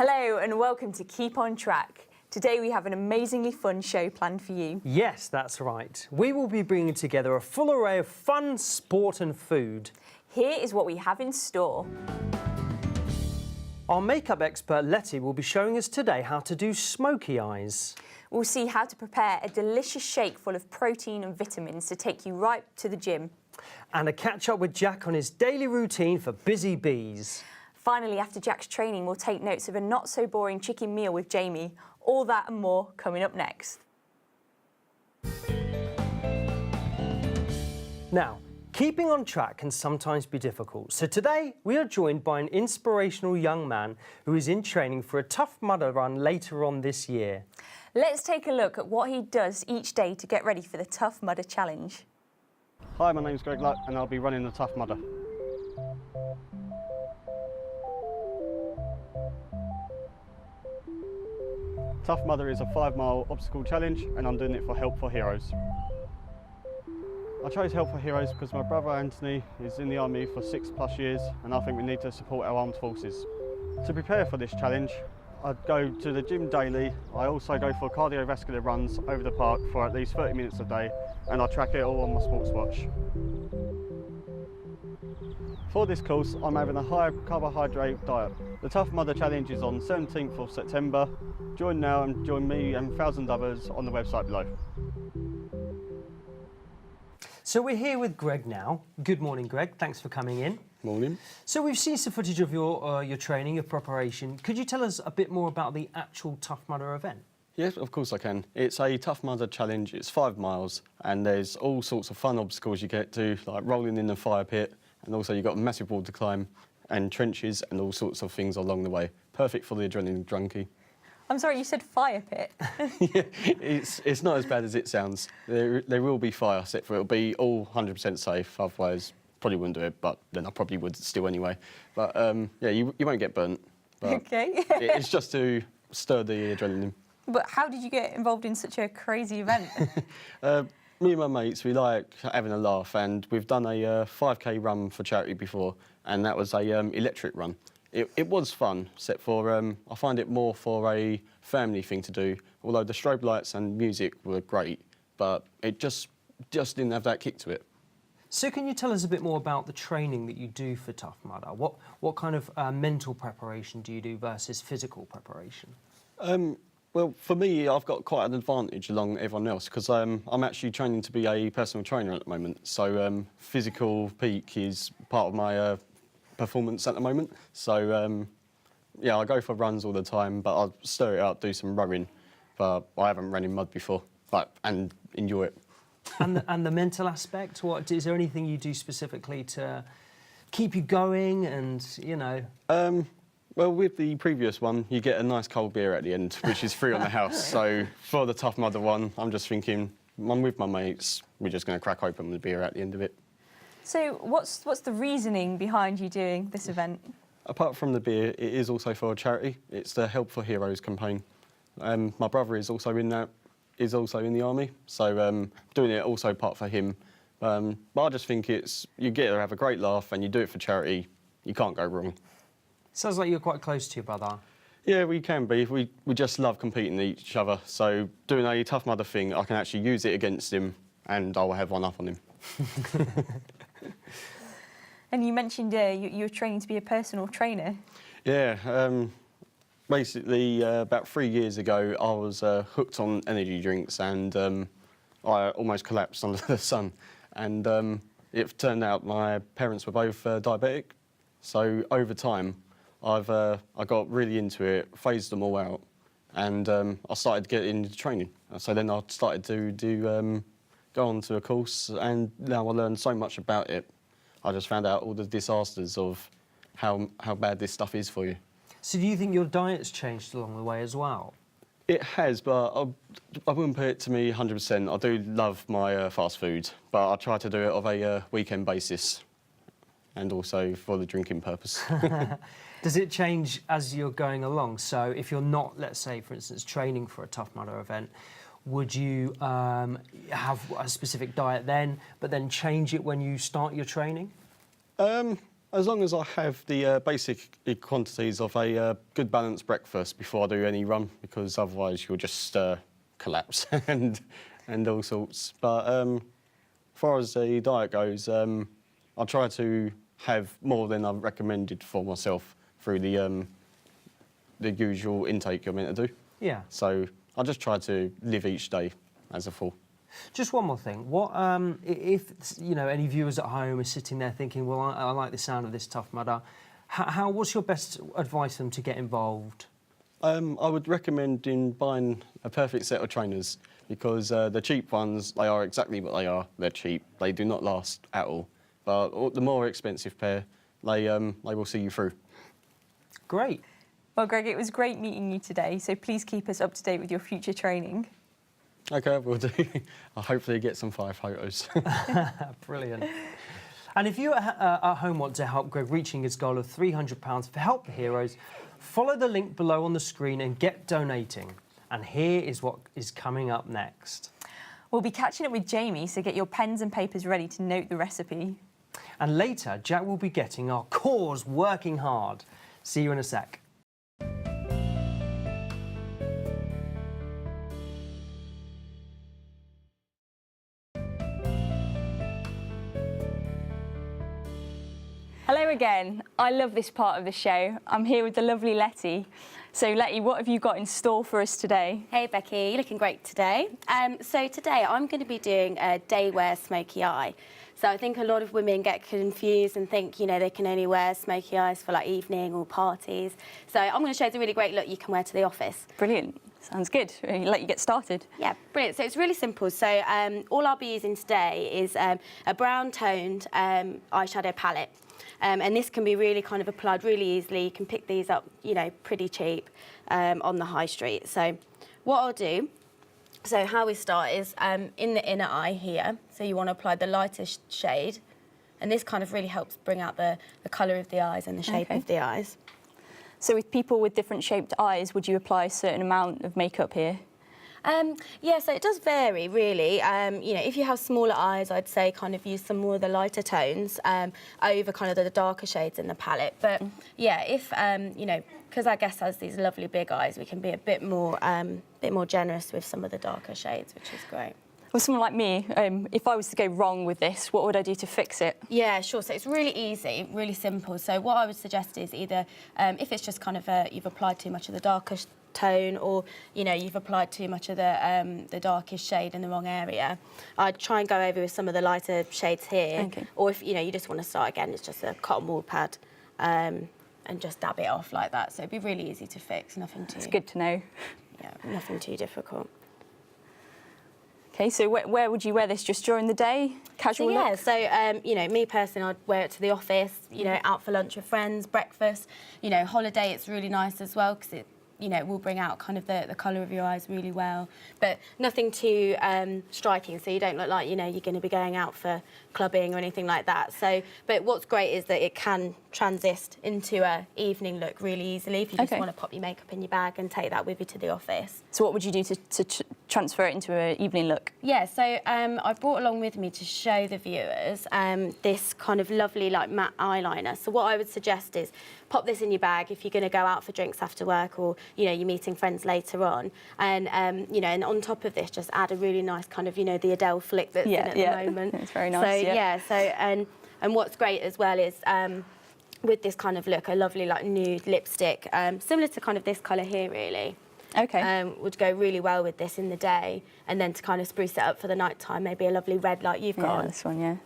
Hello and welcome to Keep on Track. Today we have an amazingly fun show planned for you. Yes, that's right. We will be bringing together a full array of fun, sport and food. Here is what we have in store. Our makeup expert Letty will be showing us today how to do smoky eyes. We'll see how to prepare a delicious shake full of protein and vitamins to take you right to the gym. And a catch up with Jack on his daily routine for busy bees. Finally, after Jack's training, we'll take notes of a not-so-boring chicken meal with Jamie. All that and more coming up next. Now, keeping on track can sometimes be difficult. So today, we are joined by an inspirational young man who is in training for a Tough Mudder run later on this year. Let's take a look at what he does each day to get ready for the Tough Mudder Challenge. Hi, my name's Greg Luck and I'll be running the Tough Mudder. Tough Mudder is a 5-mile obstacle challenge and I'm doing it for Help for Heroes. I chose Help for Heroes because my brother Anthony is in the army for 6+ years and I think we need to support our armed forces. To prepare for this challenge, I go to the gym daily. I also go for cardiovascular runs over the park for at least 30 minutes a day and I track it all on my sports watch. For this course, I'm having a high carbohydrate diet. The Tough Mudder Challenge is on 17th of September. Join now and join me and 1,000 others on the website below. So we're here with Greg now. Good morning, Greg. Thanks for coming in. Morning. So we've seen some footage of your training, your preparation. Could you tell us a bit more about the actual Tough Mudder event? Yes, of course I can. It's a Tough Mudder challenge. It's 5 miles and there's all sorts of fun obstacles you get to, like rolling in the fire pit, and also you've got a massive wall to climb and trenches and all sorts of things along the way. Perfect for the adrenaline junkie. I'm sorry, you said fire pit. Yeah, it's not as bad as it sounds. There will be fire set for it. It'll be all 100% safe, otherwise probably wouldn't do it, but then I probably would still anyway. But yeah, you won't get burnt. But Okay. It's just to stir the adrenaline. But how did you get involved in such a crazy event? Me and my mates, we like having a laugh, and we've done a 5K run for charity before, and that was a electric run. It was fun, except for I find it more for a family thing to do, although the strobe lights and music were great, but it just didn't have that kick to it. So can you tell us a bit more about the training that you do for Tough Mudder? What kind of mental preparation do you do versus physical preparation? Well, for me, I've got quite an advantage along everyone else because I'm actually training to be a personal trainer at the moment. So physical peak is part of my performance at the moment. So yeah, I go for runs all the time, but I'll stir it up, do some rowing. But I haven't run in mud before, and enjoy it. And the mental aspect, is there anything you do specifically to keep you going and, you know? Well, with the previous one, you get a nice cold beer at the end, which is free on the house. So for the Tough Mudder one, I'm just thinking, I'm with my mates, we're just going to crack open the beer at the end of it. So what's the reasoning behind you doing this event? Apart from the beer, it is also for a charity. It's the Help for Heroes campaign. My brother is also in the army, so doing it also part for him. But I just think you get to have a great laugh and you do it for charity, you can't go wrong. Sounds like you're quite close to your brother. Yeah, we can be. We just love competing each other. So doing a Tough Mudder thing, I can actually use it against him and I'll have one up on him. And you mentioned you were training to be a personal trainer. Yeah, basically about 3 years ago, I was hooked on energy drinks and I almost collapsed under the sun. And it turned out my parents were both diabetic. So over time, I got really into it, phased them all out, and I started getting into training. So then I started to go on to a course, and now I learned so much about it. I just found out all the disasters of how bad this stuff is for you. So do you think your diet's changed along the way as well? It has, but I wouldn't put it to me 100%. I do love my fast food, but I try to do it of a weekend basis, and also for the drinking purpose. Does it change as you're going along? So if you're not, let's say, for instance, training for a Tough Mudder event, would you have a specific diet then, but then change it when you start your training? As long as I have the basic quantities of a good balanced breakfast before I do any run, because otherwise you'll just collapse and all sorts. But as far as the diet goes, I try to have more than I've recommended for myself through the usual intake you're meant to do. Yeah. So I just try to live each day as a full. Just one more thing. What if any viewers at home are sitting there thinking, well, I like the sound of this Tough Mudder. What's your best advice for them to get involved? I would recommend in buying a perfect set of trainers, because the cheap ones, they are exactly what they are. They're cheap. They do not last at all. But the more expensive pair, they will see you through. Great. Well, Greg, it was great meeting you today, so please keep us up to date with your future training. OK, we'll do. I'll hopefully get some fire photos. Brilliant. And if you at home want to help Greg reaching his goal of £300 for Help the Heroes, follow the link below on the screen and get donating. And here is what is coming up next. We'll be catching up with Jamie, so get your pens and papers ready to note the recipe. And later, Jack will be getting our cause working hard. See you in a sec. Hello again. I love this part of the show. I'm here with the lovely Letty. So Letty, what have you got in store for us today? Hey Becky, you're looking great today. So today I'm going to be doing a day wear smoky eye. So I think a lot of women get confused and think, they can only wear smoky eyes for like evening or parties. So I'm going to show you a really great look you can wear to the office. Brilliant. Sounds good. I'll let you get started. Yeah, brilliant. So it's really simple. So all I'll be using today is a brown toned eyeshadow palette. And this can be really kind of applied really easily. You can pick these up, pretty cheap on the high street. So what I'll do, so how we start is in the inner eye here. So you want to apply the lighter shade. And this kind of really helps bring out the colour of the eyes and the shape of the eyes. So with people with different shaped eyes, would you apply a certain amount of makeup here? Yeah, so it does vary, really. If you have smaller eyes, I'd say kind of use some more of the lighter tones over kind of the darker shades in the palette. But yeah, if because I guess as these lovely big eyes, we can be a bit more generous with some of the darker shades, which is great. Well, someone like me, if I was to go wrong with this, what would I do to fix it? Yeah, sure. So it's really easy, really simple. So what I would suggest is either if it's just kind of you've applied too much of the darker tone, or you've applied too much of the darkest shade in the wrong area, I'd try and go over with some of the lighter shades here. Okay. Or if you just want to start again, it's just a cotton wool pad and just dab it off like that. So it'd be really easy to fix, nothing too. It's good to know. Yeah, nothing too difficult. Okay, so where would you wear this? Just during the day, casual So, yeah, look? so me personally, I'd wear it to the office. Out for lunch with friends, breakfast. Holiday, it's really nice as well because it will bring out kind of the colour of your eyes really well. But nothing too striking, so you don't look like, you're going to be going out for clubbing or anything like that. So, but what's great is that it can transit into a evening look really easily if you just want to pop your makeup in your bag and take that with you to the office. So what would you do to transfer it into an evening look? Yeah, so I brought along with me to show the viewers this kind of lovely like matte eyeliner. So what I would suggest is pop this in your bag if you're going to go out for drinks after work, or you're meeting friends later on, and and on top of this just add a really nice kind of the Adele flick that's in at the moment. It's very nice. So and what's great as well is with this kind of look, a lovely like nude lipstick, similar to kind of this colour here really. Okay. Would go really well with this in the day, and then to kind of spruce it up for the night time, maybe a lovely red like you've got on. This one, yeah.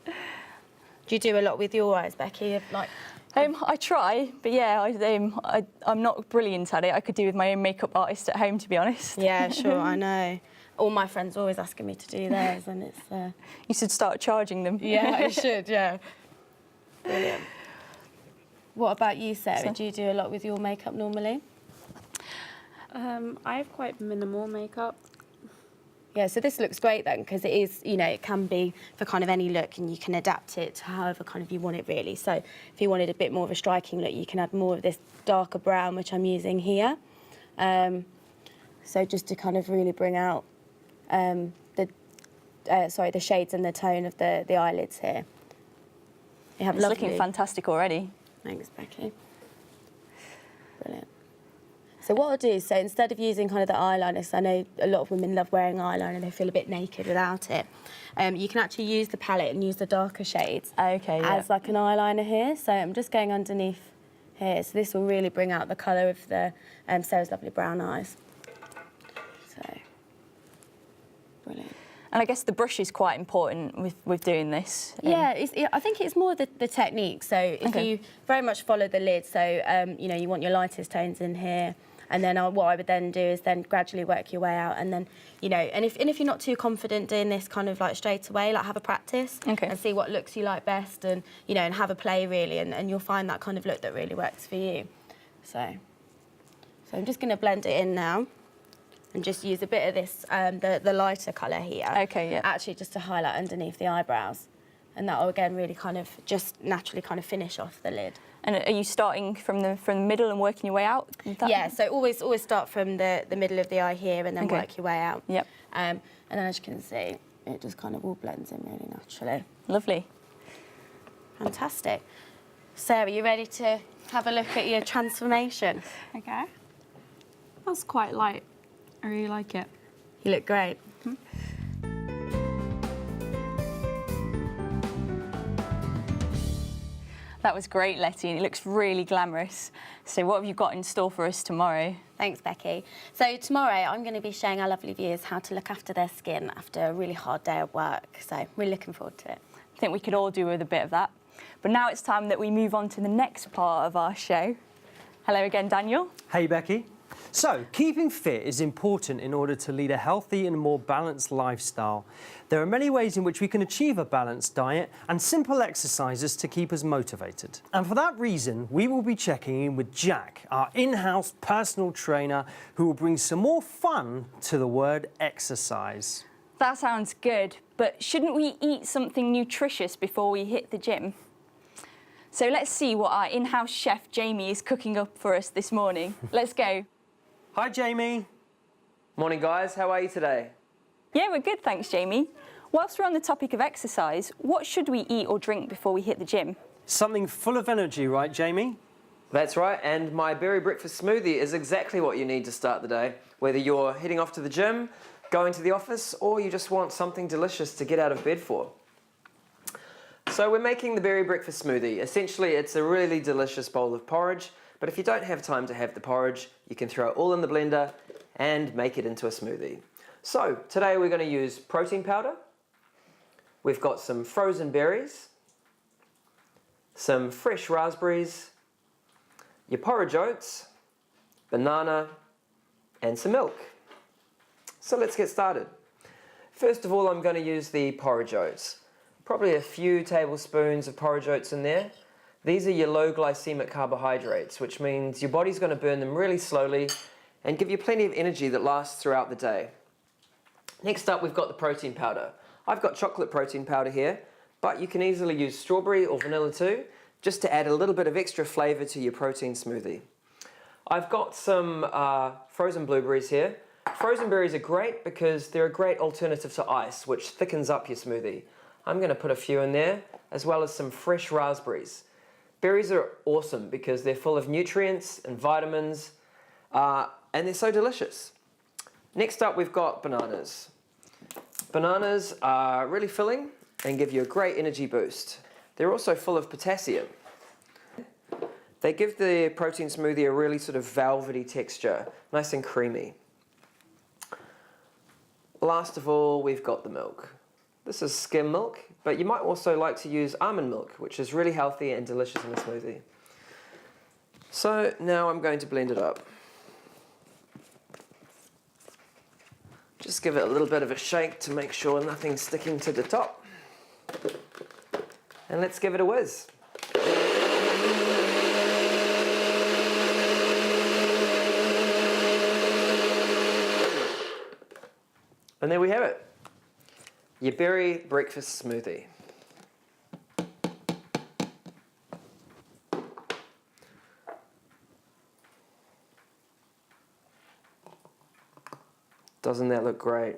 Do you do a lot with your eyes, Becky? Like, I try, but yeah, I'm not brilliant at it. I could do with my own makeup artist at home, to be honest. yeah, sure, I know. All my friends are always asking me to do theirs, and it's. You should start charging them. Yeah, I should. Yeah. Brilliant. What about you, Sarah? Do you do a lot with your makeup normally? I have quite minimal makeup. Yeah, so this looks great then, because it is, it can be for kind of any look, and you can adapt it to however kind of you want it really. So if you wanted a bit more of a striking look, you can add more of this darker brown, which I'm using here. So just to kind of really bring out the shades and the tone of the eyelids here. You have It's lovely. looking fantastic already. Thanks, Becky. Brilliant. So what I'll do, so instead of using kind of the eyeliner, 'cause I know a lot of women love wearing eyeliner, they feel a bit naked without it. You can actually use the palette and use the darker shades Okay, yeah. as like an eyeliner here. So I'm just going underneath here. So this will really bring out the colour of the Sarah's lovely brown eyes. So, brilliant. And I guess the brush is quite important with doing this. Yeah, I think it's more the technique. So if Okay. you very much follow the lid, so you know, you want your lightest tones in here, and then what I would then do is then gradually work your way out, and then you know, and if you're not too confident doing this kind of like straight away, like have a practice Okay. and see what looks you like best, and you know, and have a play really, and you'll find that kind of look that really works for you. So I'm just going to blend it in now. And just use a bit of this, the lighter colour here. Okay, yeah. Actually, just to highlight underneath the eyebrows. And that will, again, really kind of just naturally kind of finish off the lid. And are you starting from the middle and working your way out? Is that- Yeah, so always start from the middle of the eye here and then Okay. work your way out. Yep. And then, as you can see, it just kind of all blends in really naturally. Lovely. Fantastic. Sarah, you ready to have a look at your transformation? Okay. That's quite light. I really like it. You look great. That was great, Letty, and it looks really glamorous. So what have you got in store for us tomorrow? Thanks, Becky. So tomorrow I'm going to be showing our lovely viewers how to look after their skin after a really hard day at work. So really looking forward to it. I think we could all do with a bit of that. But now it's time that we move on to the next part of our show. Hello again, Daniel. Hey, Becky. So, keeping fit is important in order to lead a healthy and more balanced lifestyle. There are many ways in which we can achieve a balanced diet and simple exercises to keep us motivated. And for that reason, we will be checking in with Jack, our in-house personal trainer, who will bring some more fun to the word exercise. That sounds good, but shouldn't we eat something nutritious before we hit the gym? So let's see what our in-house chef, Jamie, is cooking up for us this morning. Let's go. Hi, Jamie. Morning, guys. How are you today? Yeah, we're good, thanks, Jamie. Whilst we're on the topic of exercise, what should we eat or drink before we hit the gym? Something full of energy, right, Jamie? That's right, and my berry breakfast smoothie is exactly what you need to start the day. Whether you're heading off to the gym, going to the office, or you just want something delicious to get out of bed for. So we're making the berry breakfast smoothie. Essentially, it's a really delicious bowl of porridge, but if you don't have time to have the porridge, you can throw it all in the blender and make it into a smoothie. So today we're going to use protein powder. We've got some frozen berries, some fresh raspberries, your porridge oats, banana, and some milk. So let's get started. First of all, I'm going to use the porridge oats. Probably a few tablespoons of porridge oats in there. These are your low glycemic carbohydrates, which means your body's going to burn them really slowly and give you plenty of energy that lasts throughout the day. Next up, we've got the protein powder. I've got chocolate protein powder here, but you can easily use strawberry or vanilla too, just to add a little bit of extra flavour to your protein smoothie. I've got some frozen blueberries here. Frozen berries are great because they're a great alternative to ice, which thickens up your smoothie. I'm going to put a few in there, as well as some fresh raspberries. Berries are awesome because they're full of nutrients and vitamins, and they're so delicious. Next up, we've got bananas. Bananas are really filling and give you a great energy boost. They're also full of potassium. They give the protein smoothie a really sort of velvety texture, nice and creamy. Last of all, we've got the milk. This is skim milk, but you might also like to use almond milk, which is really healthy and delicious in a smoothie. So now I'm going to blend it up. Just give it a little bit of a shake to make sure nothing's sticking to the top. And let's give it a whiz. And there we have it. Your berry breakfast smoothie. Doesn't that look great?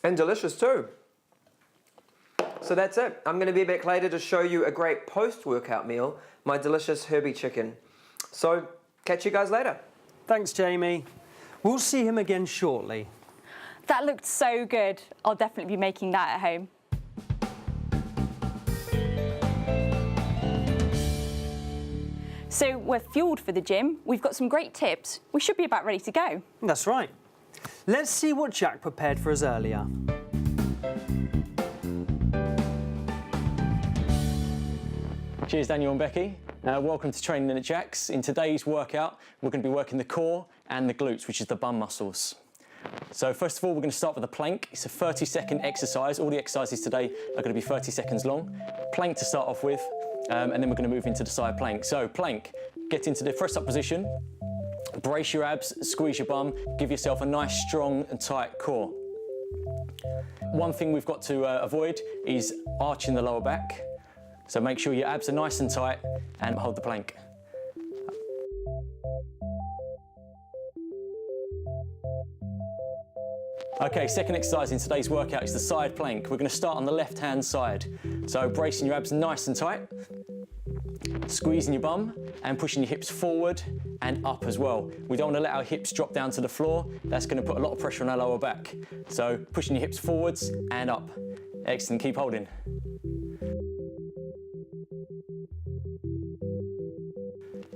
And delicious too. So that's it. I'm going to be back later to show you a great post-workout meal, my delicious Herbie chicken. So catch you guys later. Thanks, Jamie. We'll see him again shortly. That looked so good. I'll definitely be making that at home. So we're fueled for the gym. We've got some great tips. We should be about ready to go. That's right. Let's see what Jack prepared for us earlier. Cheers, Daniel and Becky. Welcome to Training at Jack's. In today's workout, we're going to be working the core and the glutes, which is the bum muscles. So first of all, we're going to start with a plank. It's a 30-second exercise. All the exercises today are going to be 30 seconds long. Plank to start off with, and then we're going to move into the side plank. So plank, get into the press up position, brace your abs, squeeze your bum, give yourself a nice, strong and tight core. One thing we've got to avoid is arching the lower back. So make sure your abs are nice and tight and hold the plank. Okay, second exercise in today's workout is the side plank. We're going to start on the left-hand side. So bracing your abs nice and tight, squeezing your bum and pushing your hips forward and up as well. We don't want to let our hips drop down to the floor. That's going to put a lot of pressure on our lower back. So pushing your hips forwards and up. Excellent, keep holding.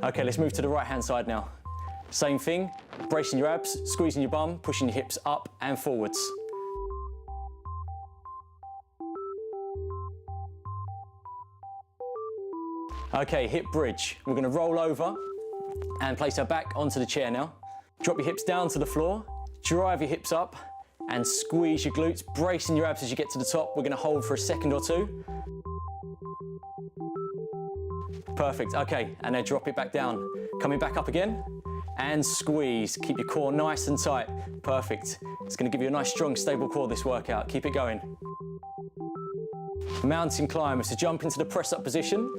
Okay, let's move to the right-hand side now. Same thing, bracing your abs, squeezing your bum, pushing your hips up and forwards. Okay, hip bridge. We're gonna roll over and place our back onto the chair now. Drop your hips down to the floor, drive your hips up and squeeze your glutes, bracing your abs as you get to the top. We're gonna hold for a second or two. Perfect, okay, and then drop it back down. Coming back up again, and squeeze. Keep your core nice and tight. Perfect. It's gonna give you a nice, strong, stable core this workout. Keep it going. Mountain climber, so jump into the press up position.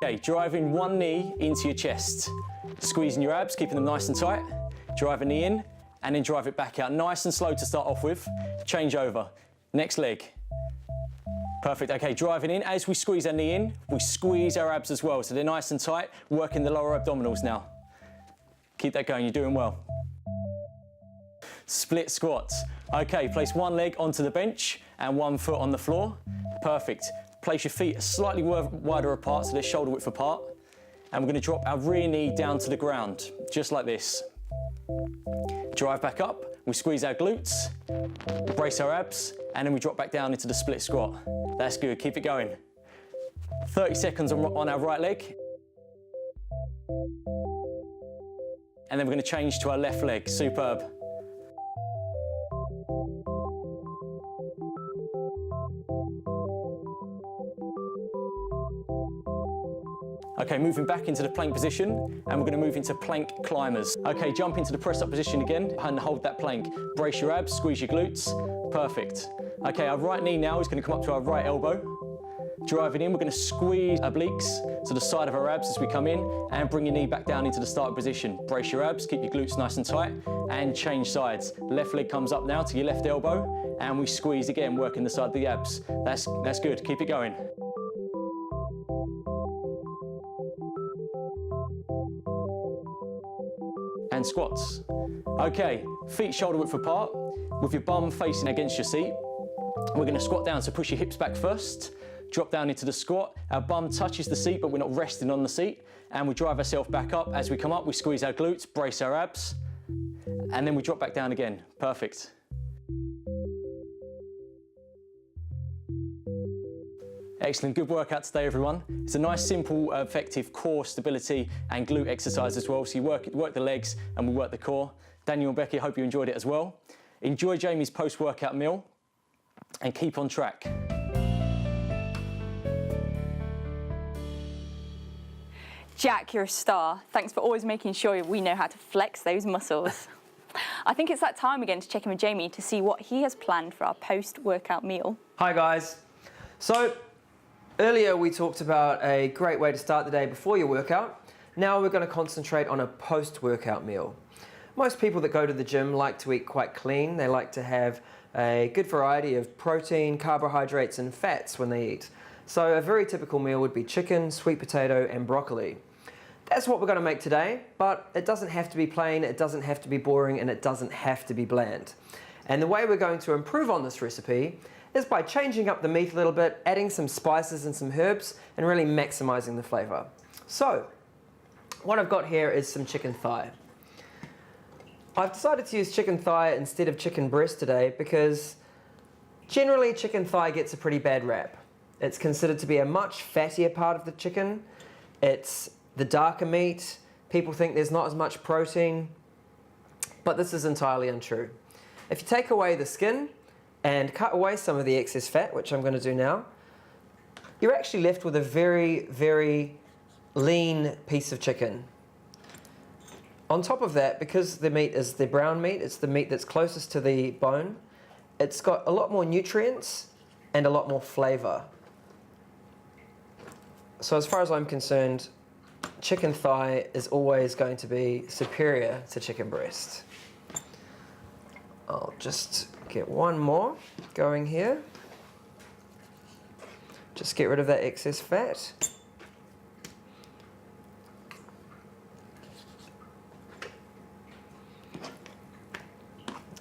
Okay, driving one knee into your chest. Squeezing your abs, keeping them nice and tight. Drive a knee in, and then drive it back out. Nice and slow to start off with. Change over. Next leg. Perfect, okay, driving in. As we squeeze our knee in, we squeeze our abs as well, so they're nice and tight, working the lower abdominals now. Keep that going, you're doing well. Split squats. Okay, place one leg onto the bench and one foot on the floor. Perfect. Place your feet slightly wider apart, so they're shoulder width apart. And we're gonna drop our rear knee down to the ground, just like this. Drive back up, we squeeze our glutes, brace our abs, and then we drop back down into the split squat. That's good, keep it going. 30 seconds on our right leg. And then we're gonna change to our left leg, superb. Okay, moving back into the plank position, and we're gonna move into plank climbers. Okay, jump into the press up position again, and hold that plank. Brace your abs, squeeze your glutes, perfect. Okay, our right knee now is gonna come up to our right elbow. Driving in, we're gonna squeeze obliques to the side of our abs as we come in, and bring your knee back down into the start position. Brace your abs, keep your glutes nice and tight, and change sides. Left leg comes up now to your left elbow, and we squeeze again, working the side of the abs. That's good, keep it going. And squats. Okay, feet shoulder width apart, with your bum facing against your seat. We're gonna squat down, so push your hips back first, drop down into the squat. Our bum touches the seat, but we're not resting on the seat. And we drive ourselves back up. As we come up, we squeeze our glutes, brace our abs, and then we drop back down again. Perfect. Excellent, good workout today, everyone. It's a nice, simple, effective core stability and glute exercise as well. So you work the legs and we work the core. Daniel and Becky, I hope you enjoyed it as well. Enjoy Jamie's post-workout meal and keep on track. Jack, you're a star. Thanks for always making sure we know how to flex those muscles. I think it's that time again to check in with Jamie to see what he has planned for our post-workout meal. Hi guys. So earlier we talked about a great way to start the day before your workout. Now we're going to concentrate on a post-workout meal. Most people that go to the gym like to eat quite clean. They like to have a good variety of protein, carbohydrates and fats when they eat. So a very typical meal would be chicken, sweet potato and broccoli. That's what we're going to make today, but it doesn't have to be plain, it doesn't have to be boring, and it doesn't have to be bland. And the way we're going to improve on this recipe is by changing up the meat a little bit, adding some spices and some herbs, and really maximizing the flavor. So, what I've got here is some chicken thigh. I've decided to use chicken thigh instead of chicken breast today because generally chicken thigh gets a pretty bad rap. It's considered to be a much fattier part of the chicken. It's the darker meat. People think there's not as much protein, but this is entirely untrue. If you take away the skin and cut away some of the excess fat, which I'm going to do now, you're actually left with a very, very lean piece of chicken. On top of that, because the meat is the brown meat, it's the meat that's closest to the bone, it's got a lot more nutrients and a lot more flavor. So as far as I'm concerned, chicken thigh is always going to be superior to chicken breast. I'll just get one more going here. Just get rid of that excess fat.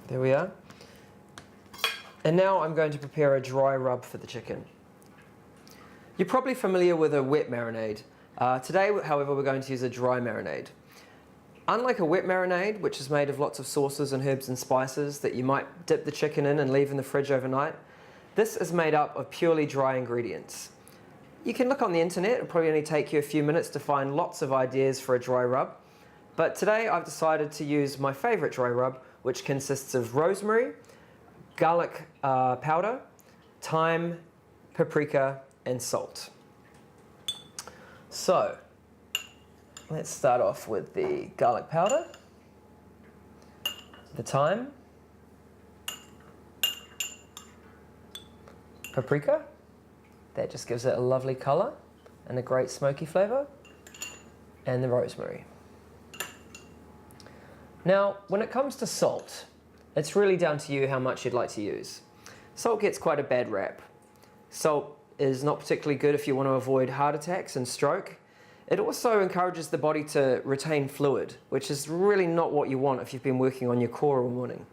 There we are. And now I'm going to prepare a dry rub for the chicken. You're probably familiar with a wet marinade. Today, however, we're going to use a dry marinade. Unlike a wet marinade, which is made of lots of sauces and herbs and spices that you might dip the chicken in and leave in the fridge overnight, this is made up of purely dry ingredients. You can look on the internet, it'll probably only take you a few minutes to find lots of ideas for a dry rub. But today I've decided to use my favorite dry rub, which consists of rosemary, garlic powder, thyme, paprika, and salt. So, let's start off with the garlic powder, the thyme, paprika, that just gives it a lovely colour and a great smoky flavour, and the rosemary. Now, when it comes to salt, it's really down to you how much you'd like to use. Salt gets quite a bad rap. Salt is not particularly good if you want to avoid heart attacks and stroke. It also encourages the body to retain fluid, which is really not what you want if you've been working on your core all morning.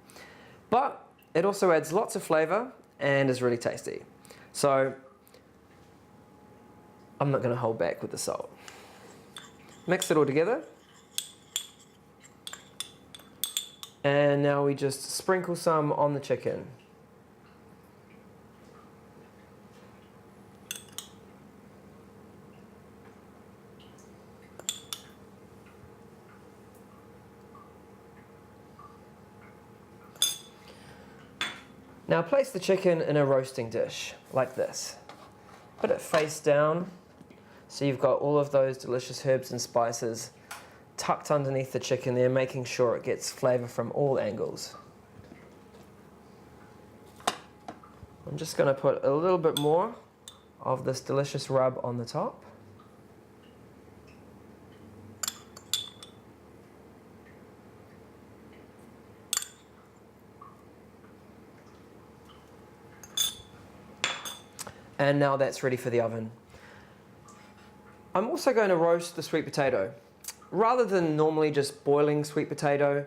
But it also adds lots of flavour and is really tasty. So I'm not going to hold back with the salt. Mix it all together. And now we just sprinkle some on the chicken. Now place the chicken in a roasting dish, like this. Put it face down, so you've got all of those delicious herbs and spices tucked underneath the chicken there, making sure it gets flavour from all angles. I'm just going to put a little bit more of this delicious rub on the top. And now that's ready for the oven. I'm also going to roast the sweet potato. Rather than normally just boiling sweet potato,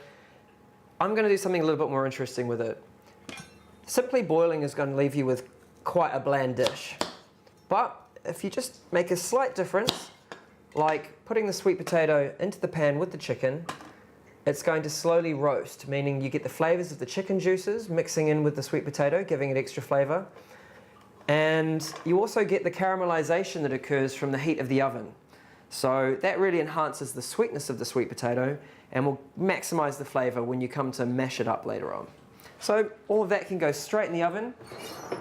I'm going to do something a little bit more interesting with it. Simply boiling is going to leave you with quite a bland dish. But if you just make a slight difference, like putting the sweet potato into the pan with the chicken, it's going to slowly roast, meaning you get the flavours of the chicken juices mixing in with the sweet potato, giving it extra flavour. And you also get the caramelization that occurs from the heat of the oven. So that really enhances the sweetness of the sweet potato and will maximize the flavor when you come to mash it up later on. So all of that can go straight in the oven,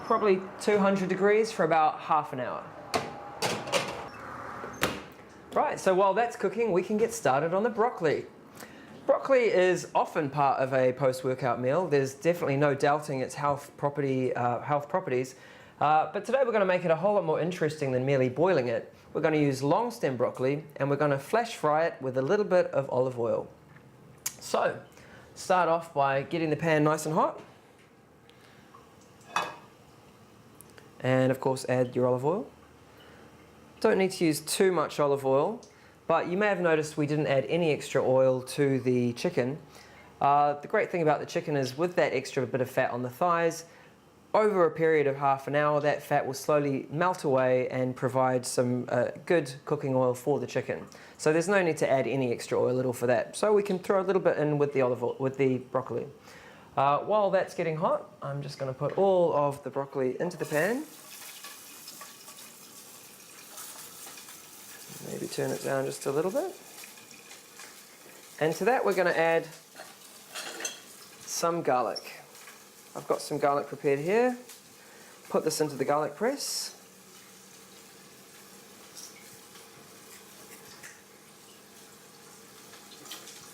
probably 200 degrees for about half an hour. Right, so while that's cooking, we can get started on the broccoli. Broccoli is often part of a post-workout meal. There's definitely no doubting its health properties. But today we're going to make it a whole lot more interesting than merely boiling it. We're going to use long stem broccoli and we're going to flash fry it with a little bit of olive oil. So start off by getting the pan nice and hot. And of course add your olive oil. Don't need to use too much olive oil, but you may have noticed we didn't add any extra oil to the chicken. The great thing about the chicken is with that extra bit of fat on the thighs, over a period of half an hour, that fat will slowly melt away and provide some good cooking oil for the chicken. So there's no need to add any extra oil at all for that. So we can throw a little bit in with the olive oil, with the broccoli. While that's getting hot, I'm just going to put all of the broccoli into the pan. Maybe turn it down just a little bit. And to that we're going to add some garlic. I've got some garlic prepared here. Put this into the garlic press.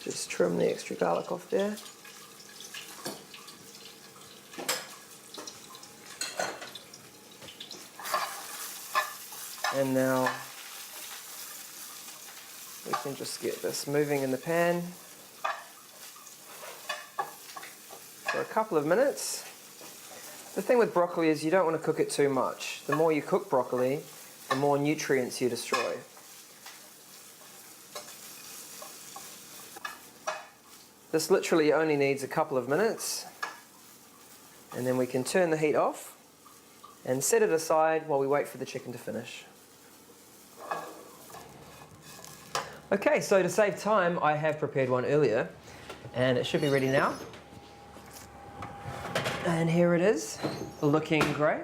Just trim the extra garlic off there. And now we can just get this moving in the pan for a couple of minutes. The thing with broccoli is you don't want to cook it too much. The more you cook broccoli, the more nutrients you destroy. This literally only needs a couple of minutes, and then we can turn the heat off and set it aside while we wait for the chicken to finish. Okay, so to save time, I have prepared one earlier, and it should be ready now. And here it is, looking great.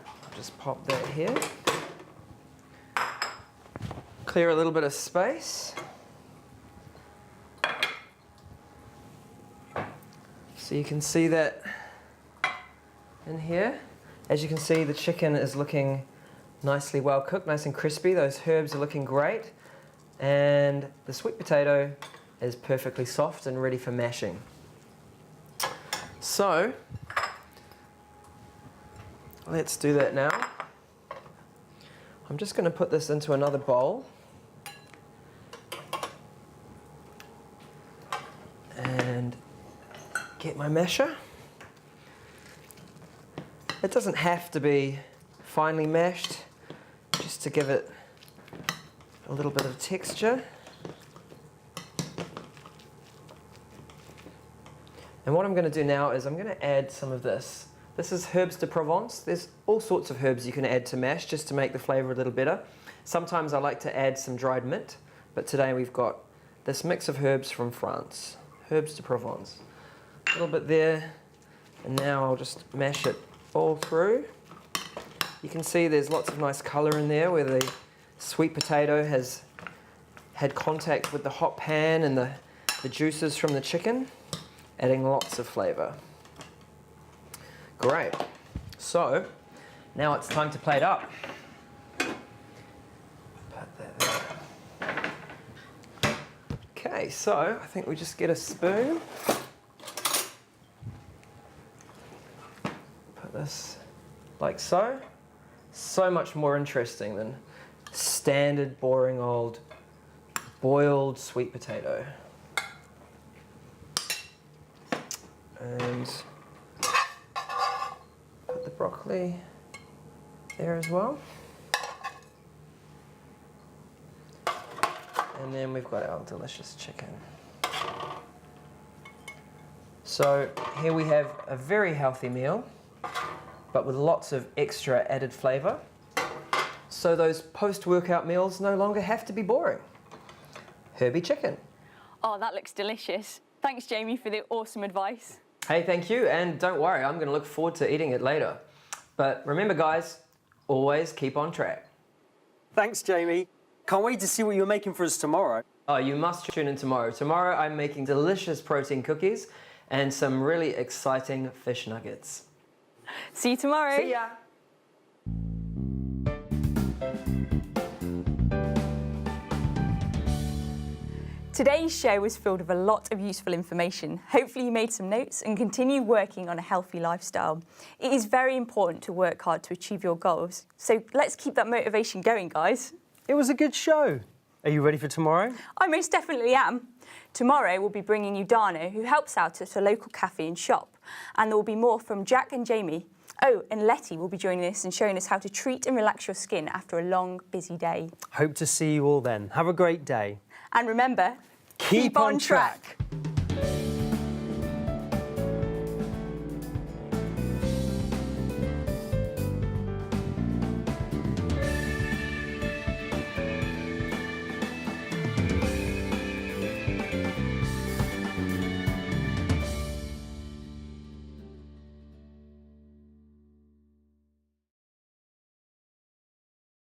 I'll just pop that here. Clear a little bit of space. So you can see that in here. As you can see, the chicken is looking nicely well cooked, nice and crispy. Those herbs are looking great. And the sweet potato is perfectly soft and ready for mashing. So, let's do that now. I'm just going to put this into another bowl. And get my masher. It doesn't have to be finely mashed, just to give it a little bit of texture. And what I'm going to do now is I'm going to add some of this. This is herbs de Provence. There's all sorts of herbs you can add to mash just to make the flavour a little better. Sometimes I like to add some dried mint, but today we've got this mix of herbs from France. Herbs de Provence. A little bit there, and now I'll just mash it all through. You can see there's lots of nice colour in there where the sweet potato has had contact with the hot pan and the juices from the chicken, adding lots of flavour. Great. So, now it's time to plate up. Put that there. Okay, so I think we just get a spoon. Put this like so. So much more interesting than standard, boring old boiled sweet potato. And put the broccoli there as well. And then we've got our delicious chicken. So here we have a very healthy meal, but with lots of extra added flavour. So those post-workout meals no longer have to be boring. Herbie chicken. Oh, that looks delicious. Thanks, Jamie, for the awesome advice. Hey, thank you, and don't worry, I'm going to look forward to eating it later. But remember, guys, always keep on track. Thanks, Jamie. Can't wait to see what you're making for us tomorrow. Oh, you must tune in tomorrow. Tomorrow I'm making delicious protein cookies and some really exciting fish nuggets. See you tomorrow. See ya! Today's show was filled with a lot of useful information. Hopefully you made some notes and continue working on a healthy lifestyle. It is very important to work hard to achieve your goals. So let's keep that motivation going, guys. It was a good show. Are you ready for tomorrow? I most definitely am. Tomorrow we'll be bringing you Dano, who helps out at a local cafe and shop. And there will be more from Jack and Jamie. Oh, and Letty will be joining us and showing us how to treat and relax your skin after a long, busy day. Hope to see you all then. Have a great day. And remember, Keep on track.